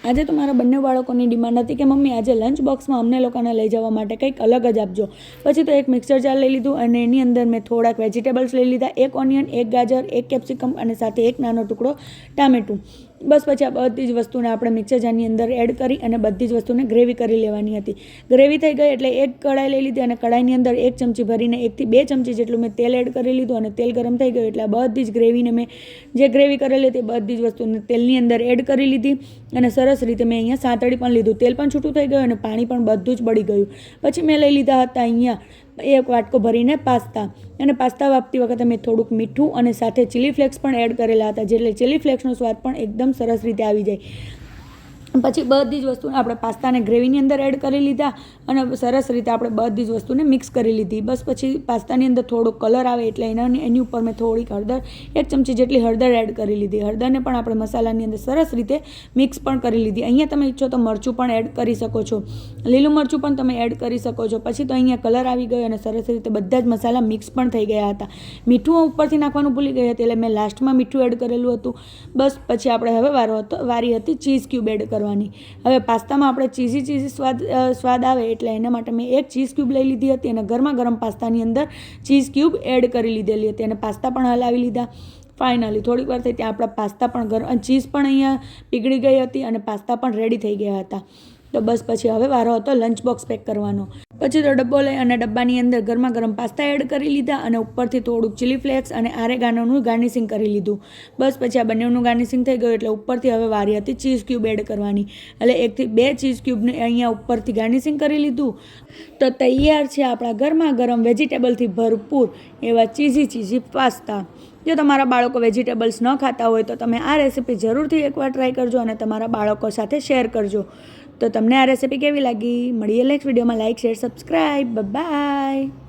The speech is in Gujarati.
આજે તો મારા બંને બાળકોની ડિમાન્ડ હતી કે મમ્મી આજે લંચ બોક્સમાં અમને લોકોને લઈ જવા માટે કંઈક અલગ જ આપજો. પછી તો એક મિક્સર જાર લઈ લીધું અને એની અંદર મેં થોડાક વેજીટેબલ્સ લઈ લીધા, એક ઓનિયન, એક ગાજર, એક કેપ્સિકમ અને સાથે એક નાનો ટુકડો ટામેટું. બસ પછી આ બધી જ વસ્તુને આપણે મિક્સર જારની અંદર એડ કરી અને બધી જ વસ્તુને ગ્રેવી કરી લેવાની હતી. ગ્રેવી થઈ ગઈ એટલે એક કઢાઈ લઈ લીધી અને કઢાઈની અંદર 1 ચમચી ભરીને 1 થી 2 ચમચી જેટલું મેં તેલ એડ કરી લીધું અને તેલ ગરમ થઈ ગયું એટલે આ બધી જ ગ્રેવીને મેં જે ગ્રેવી કરેલી હતી બધી જ વસ્તુને તેલની અંદર એડ કરી લીધી અને સરસ રીતે મેં અહીંયા સાંતળી પણ લીધું. તેલ પણ છૂટું થઈ ગયું અને પાણી પણ બધું જ બળી ગયું. પછી મેં લઈ લીધા હતા અહીંયા એક વાટકો ભરીને પાસ્તા અને પાસ્તા વાપતી વખતે મેં થોડુંક મીઠું અને સાથે ચીલી ફ્લેક્સ પણ એડ કરેલા હતા, જેટલે ચીલી ફ્લેક્સનો સ્વાદ પણ એકદમ સરસ રીતે આવી જાય. પછી બધી જ વસ્તુને આપણે પાસ્તાને ગ્રેવીની અંદર એડ કરી લીધા અને સરસ રીતે આપણે બધી જ વસ્તુને મિક્સ કરી લીધી. બસ પછી પાસ્તાની અંદર થોડો કલર આવે એટલે એની ઉપર મેં થોડીક હળદર 1 ચમચી જેટલી હળદર એડ કરી લીધી. હળદરને પણ આપણે મસાલાની અંદર સરસ રીતે મિક્સ પણ કરી લીધી. અહીંયા તમે ઈચ્છો તો મરચું પણ એડ કરી શકો છો, લીલું મરચું પણ તમે એડ કરી શકો છો. પછી તો અહીંયા કલર આવી ગયો અને સરસ રીતે બધા જ મસાલા મિક્સ પણ થઈ ગયા હતા. મીઠું ઉપરથી નાખવાનું ભૂલી ગઈ હતી એટલે મેં લાસ્ટમાં મીઠું એડ કરેલું હતું. બસ પછી આપણે હવે વારી હતી ચીઝ ક્યુબ એડ કરવાની. હવે પાસ્તામાં આપણે ચીઝી સ્વાદ આવે એટલે એના માટે મેં એક ચીઝ ક્યુબ લઈ લીધી હતી અને ગરમા ગરમ પાસ્તાની અંદર ચીઝ ક્યુબ એડ કરી લીધેલી હતી અને પાસ્તા પણ હલાવી લીધા. ફાઇનલી થોડીક વાર થઈ ત્યાં આપણા પાસ્તા પણ ચીઝ પણ અહીંયા પીગળી ગઈ હતી અને પાસ્તા પણ રેડી થઈ ગયા હતા. તો બસ પછી હવે વારો હતો લંચ બોક્સ પેક કરવાનો. પછી તો ડબ્બો લઈ અને ડબ્બાની અંદર ગરમા ગરમ પાસ્તા એડ કરી લીધા અને ઉપરથી થોડુંક ચીલી ફ્લેક્સ અને આરેગાનોનું ગાર્નિશિંગ કરી લીધું. બસ પછી આ બંનેનું ગાર્નિશિંગ થઈ ગયું એટલે ઉપરથી હવે વારી હતી ચીઝ ક્યુબ એડ કરવાની. એટલે 1 થી 2 ચીઝ ક્યુબને અહીંયા ઉપરથી ગાર્નિશિંગ કરી લીધું. તો તૈયાર છે આપણા ગરમા ગરમ વેજીટેબલથી ભરપૂર એવા ચીઝી પાસ્તા. જો તમારા બાળકો વેજીટેબલ્સ ન ખાતા હોય તો તમે આ રેસીપી જરૂરથી એકવાર ટ્રાય કરજો અને તમારા બાળકો સાથે શેર કરજો. તો તમને આ રેસીપી કેવી લાગી? મળીએ નેક્સ્ટ વિડીયોમાં. Like, share, subscribe. બાય.